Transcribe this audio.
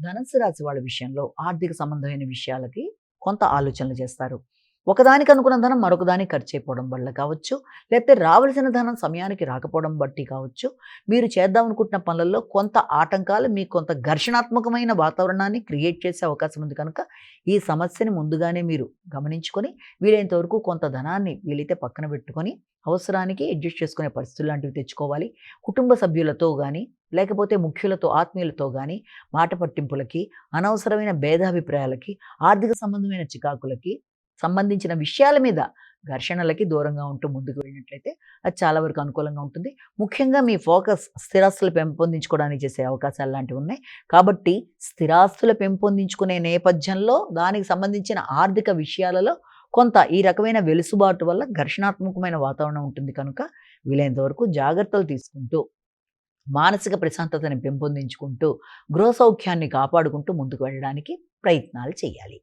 ధనుస్సు రాశి వాళ్ళ విషయంలో ఆర్థిక సంబంధమైన విషయాలకి కొంత ఆలోచనలు చేస్తారు. ఒకదానికి అనుకున్న ధనం మరొకదానికి ఖర్చయిపోవడం వల్ల కావచ్చు, లేకపోతే రావాల్సిన ధనం సమయానికి రాకపోవడం బట్టి కావచ్చు, మీరు చేద్దాం అనుకుంటున్న పనులలో కొంత ఆటంకాలు, మీకు కొంత ఘర్షణాత్మకమైన వాతావరణాన్ని క్రియేట్ చేసే అవకాశం ఉంది కనుక, ఈ సమస్యని ముందుగానే మీరు గమనించుకొని, వీలైనంత వరకు కొంత ధనాన్ని వీలైతే పక్కన పెట్టుకొని, అవసరానికి అడ్జస్ట్ చేసుకునే పరిస్థితులు లాంటివి తెచ్చుకోవాలి. కుటుంబ సభ్యులతో గానీ, లేకపోతే ముఖ్యులతో, ఆత్మీయులతో గానీ, మాట పట్టింపులకి, అనవసరమైన భేదాభిప్రాయాలకి, ఆర్థిక సంబంధమైన చికాకులకి సంబంధించిన విషయాల మీద ఘర్షణలకి దూరంగా ఉంటూ ముందుకు వెళ్ళినట్లయితే అది చాలా వరకు అనుకూలంగా ఉంటుంది. ముఖ్యంగా మీ ఫోకస్ స్థిరాస్తులు పెంపొందించుకోవడానికి చేసే అవకాశాలు లాంటివి ఉన్నాయి. కాబట్టి స్థిరాస్తులు పెంపొందించుకునే నేపథ్యంలో దానికి సంబంధించిన ఆర్థిక విషయాలలో కొంత ఈ రకమైన వెలుసుబాటు వల్ల ఘర్షణాత్మకమైన వాతావరణం ఉంటుంది కనుక వీలైనంత వరకు జాగ్రత్తలు తీసుకుంటూ మానసిక ప్రశాంతతని పెంపొందించుకుంటూ గృహ సౌఖ్యాన్ని కాపాడుకుంటూ ముందుకు వెళ్ళడానికి ప్రయత్నాలు చేయాలి.